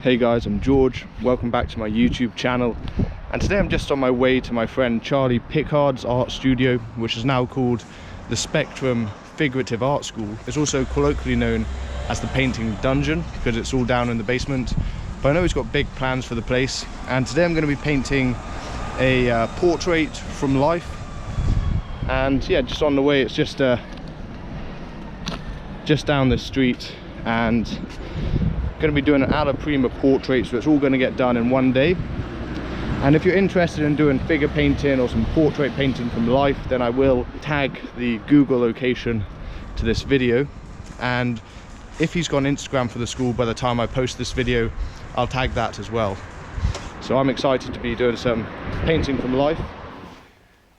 Hey guys, I'm George. Welcome back to my YouTube channel. And today I'm just on my way to my friend Charlie Pickard's art studio, which is now called the Spectrum Figurative Art School. It's also colloquially known as the Painting Dungeon because it's all down in the basement. But I know he's got big plans for the place. And today I'm going to be painting a portrait from life. And yeah, just on the way, it's just down the street, and going to be doing an Alla Prima portrait, so it's all going to get done in one day. And if you're interested in doing figure painting or some portrait painting from life, then I will tag the Google location to this video. And if he's got an Instagram for the school by the time I post this video, I'll tag that as well. So I'm excited to be doing some painting from life.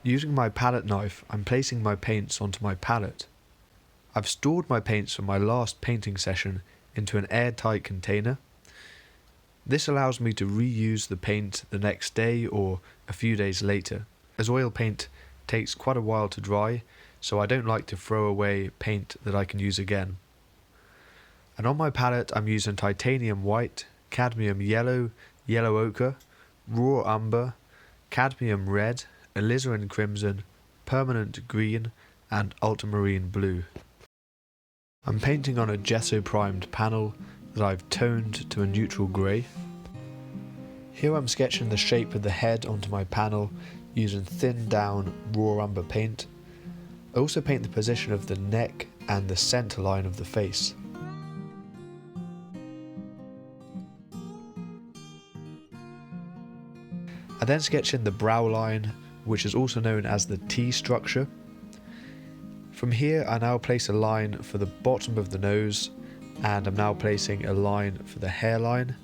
Using my palette knife, I'm placing my paints onto my palette. I've stored my paints from my last painting session into an airtight container. This allows me to reuse the paint the next day or a few days later, as oil paint takes quite a while to dry, so I don't like to throw away paint that I can use again. And on my palette I'm using titanium white, cadmium yellow, yellow ochre, raw umber, cadmium red, alizarin crimson, permanent green and ultramarine blue. I'm painting on a gesso primed panel that I've toned to a neutral grey. Here I'm sketching the shape of the head onto my panel using thin down raw umber paint. I also paint the position of the neck and the centre line of the face. I then sketch in the brow line, which is also known as the T structure. From here I now place a line for the bottom of the nose, and I'm now placing a line for the hairline.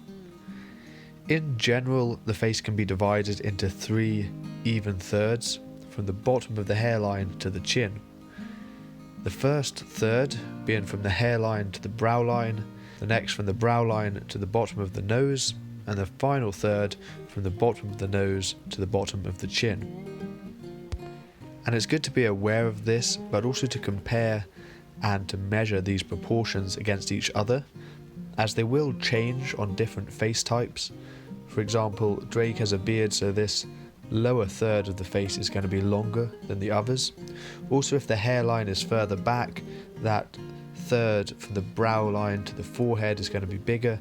In general, the face can be divided into 3 even thirds, from the bottom of the hairline to the chin. The first third being from the hairline to the brow line, the next from the brow line to the bottom of the nose, and the final third from the bottom of the nose to the bottom of the chin. And it's good to be aware of this, but also to compare and to measure these proportions against each other, as they will change on different face types. For example, Ddraig has a beard, so this lower third of the face is going to be longer than the others. Also, if the hairline is further back, that third from the brow line to the forehead is going to be bigger.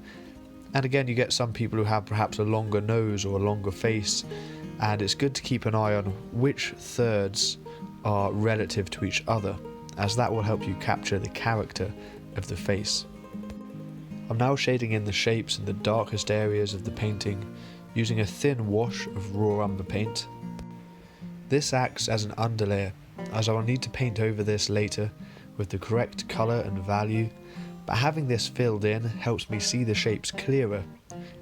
And again, you get some people who have perhaps a longer nose or a longer face, and it's good to keep an eye on which thirds are relative to each other, as that will help you capture the character of the face. I'm now shading in the shapes in the darkest areas of the painting using a thin wash of raw umber paint. This acts as an underlayer, as I will need to paint over this later with the correct colour and value, but having this filled in helps me see the shapes clearer,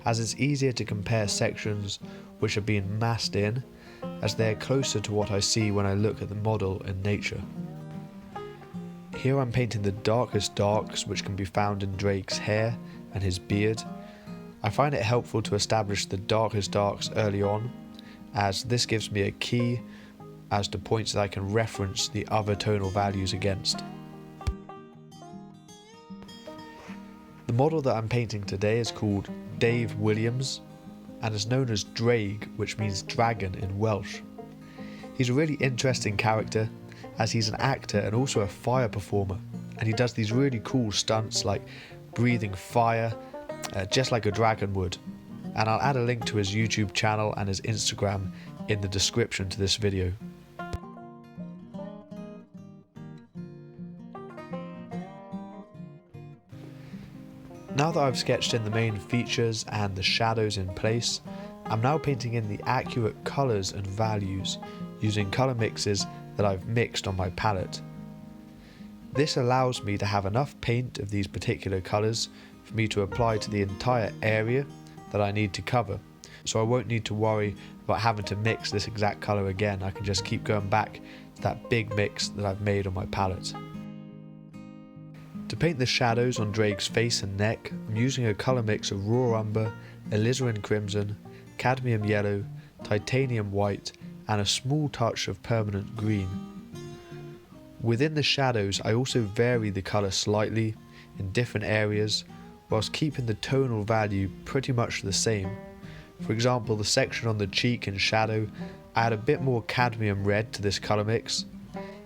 as it's easier to compare sections which are being massed in, as they are closer to what I see when I look at the model in nature. Here I'm painting the darkest darks which can be found in Ddraig's hair and his beard. I find it helpful to establish the darkest darks early on, as this gives me a key as to points that I can reference the other tonal values against. The model that I'm painting today is called Dave Williams, and is known as Ddraig, which means dragon in Welsh. He's a really interesting character, as he's an actor and also a fire performer, and he does these really cool stunts like breathing fire, just like a dragon would. And I'll add a link to his YouTube channel and his Instagram in the description to this video. Now that I've sketched in the main features and the shadows in place, I'm now painting in the accurate colours and values using colour mixes that I've mixed on my palette. This allows me to have enough paint of these particular colours for me to apply to the entire area that I need to cover, so I won't need to worry about having to mix this exact colour again. I can just keep going back to that big mix that I've made on my palette. To paint the shadows on Ddraig's face and neck, I'm using a colour mix of raw umber, alizarin crimson, cadmium yellow, titanium white and a small touch of permanent green. Within the shadows I also vary the colour slightly in different areas, whilst keeping the tonal value pretty much the same. For example, the section on the cheek in shadow, I add a bit more cadmium red to this colour mix,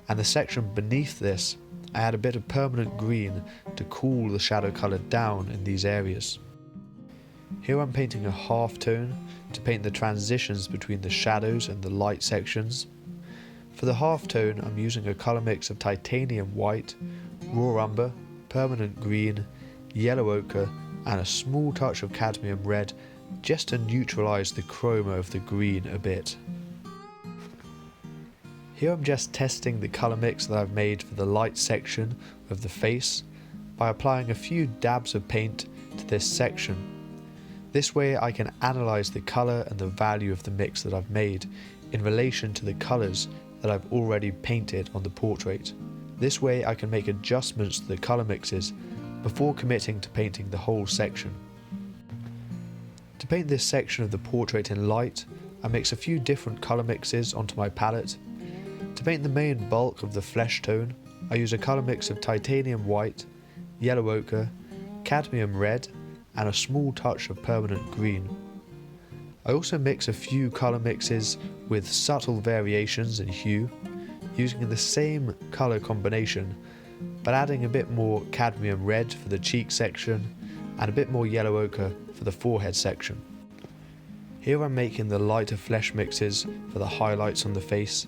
and the section beneath this, I add a bit of permanent green to cool the shadow colour down in these areas. Here I'm painting a half tone to paint the transitions between the shadows and the light sections. For the half tone, I'm using a colour mix of titanium white, raw umber, permanent green, yellow ochre, and a small touch of cadmium red just to neutralise the chroma of the green a bit. Here I'm just testing the colour mix that I've made for the light section of the face by applying a few dabs of paint to this section. This way I can analyse the colour and the value of the mix that I've made in relation to the colours that I've already painted on the portrait. This way I can make adjustments to the colour mixes before committing to painting the whole section. To paint this section of the portrait in light, I mix a few different colour mixes onto my palette. To paint the main bulk of the flesh tone, I use a colour mix of titanium white, yellow ochre, cadmium red, and a small touch of permanent green. I also mix a few colour mixes with subtle variations in hue, using the same colour combination, but adding a bit more cadmium red for the cheek section and a bit more yellow ochre for the forehead section. Here I'm making the lighter flesh mixes for the highlights on the face.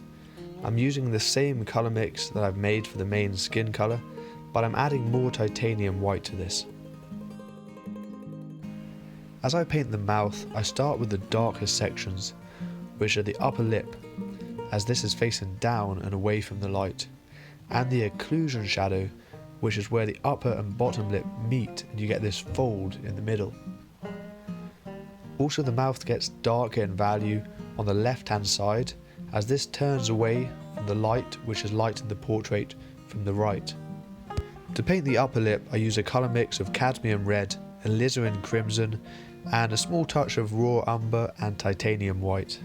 I'm using the same colour mix that I've made for the main skin colour, but I'm adding more titanium white to this. As I paint the mouth, I start with the darkest sections, which are the upper lip, as this is facing down and away from the light, and the occlusion shadow, which is where the upper and bottom lip meet and you get this fold in the middle. Also, the mouth gets darker in value on the left hand side, as this turns away from the light which is lighting the portrait from the right. To paint the upper lip, I use a colour mix of cadmium red, alizarin crimson, and a small touch of raw umber and titanium white.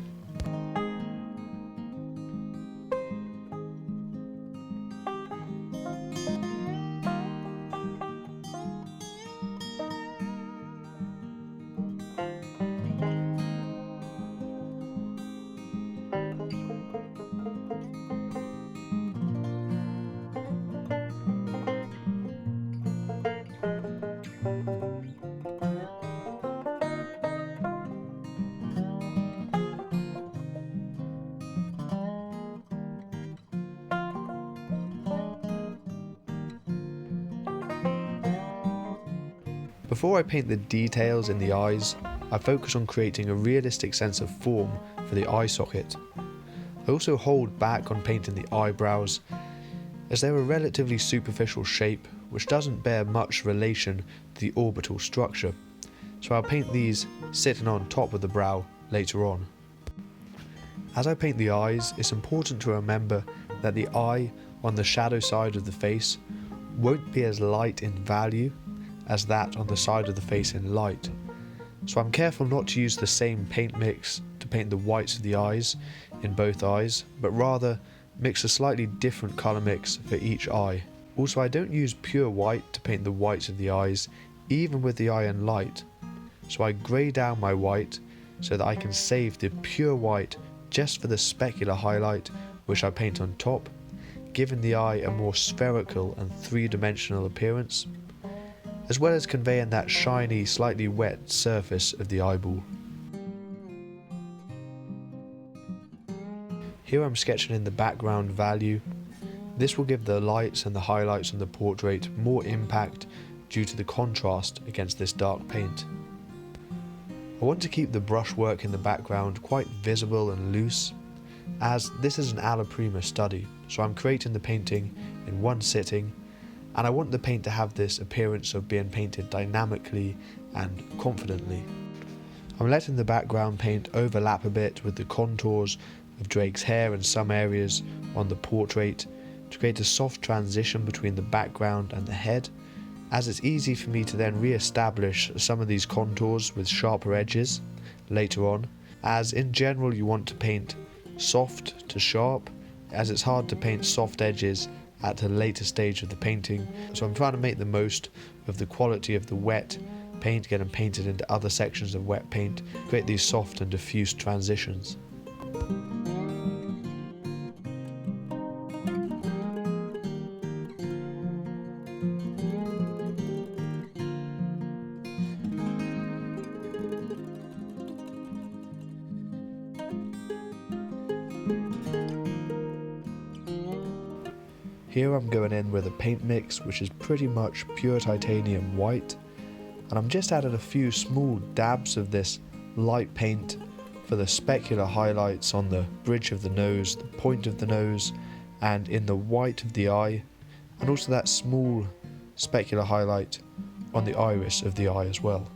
Before I paint the details in the eyes, I focus on creating a realistic sense of form for the eye socket. I also hold back on painting the eyebrows, as they're a relatively superficial shape which doesn't bear much relation to the orbital structure, so I'll paint these sitting on top of the brow later on. As I paint the eyes, it's important to remember that the eye on the shadow side of the face won't be as light in value as that on the side of the face in light, so I'm careful not to use the same paint mix to paint the whites of the eyes in both eyes, but rather mix a slightly different colour mix for each eye. Also, I don't use pure white to paint the whites of the eyes, even with the eye in light, so I grey down my white so that I can save the pure white just for the specular highlight which I paint on top, giving the eye a more spherical and three-dimensional appearance, as well as conveying that shiny, slightly wet surface of the eyeball. Here I'm sketching in the background value. This will give the lights and the highlights on the portrait more impact due to the contrast against this dark paint. I want to keep the brushwork in the background quite visible and loose, as this is an Alla Prima study, so I'm creating the painting in one sitting, and I want the paint to have this appearance of being painted dynamically and confidently. I'm letting the background paint overlap a bit with the contours of Ddraig's hair in some areas on the portrait to create a soft transition between the background and the head, as it's easy for me to then re-establish some of these contours with sharper edges later on, as in general you want to paint soft to sharp, as it's hard to paint soft edges at a later stage of the painting, so I'm trying to make the most of the quality of the wet paint getting painted into other sections of wet paint, create these soft and diffuse transitions. Here I'm going in with a paint mix which is pretty much pure titanium white, and I'm just adding a few small dabs of this light paint for the specular highlights on the bridge of the nose, the point of the nose, and in the white of the eye, and also that small specular highlight on the iris of the eye as well.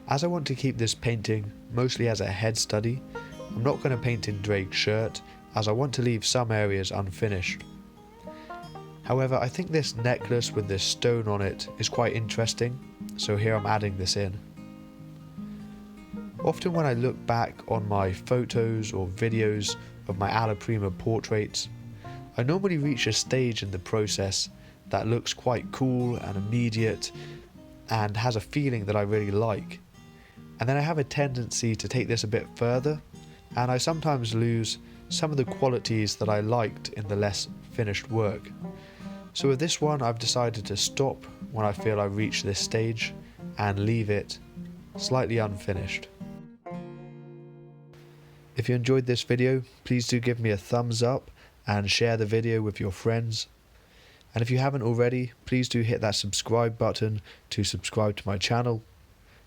As I want to keep this painting mostly as a head study, I'm not going to paint in Ddraig's shirt, as I want to leave some areas unfinished. However, I think this necklace with this stone on it is quite interesting, so here I'm adding this in. Often when I look back on my photos or videos of my Alla Prima portraits, I normally reach a stage in the process that looks quite cool and immediate and has a feeling that I really like. And then I have a tendency to take this a bit further, and I sometimes lose some of the qualities that I liked in the less finished work. So with this one, I've decided to stop when I feel I've reached this stage and leave it slightly unfinished. If you enjoyed this video, please do give me a thumbs up and share the video with your friends. And if you haven't already, please do hit that subscribe button to subscribe to my channel.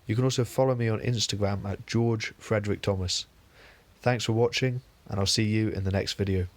You can also follow me on Instagram at George Frederick Thomas. Thanks for watching, and I'll see you in the next video.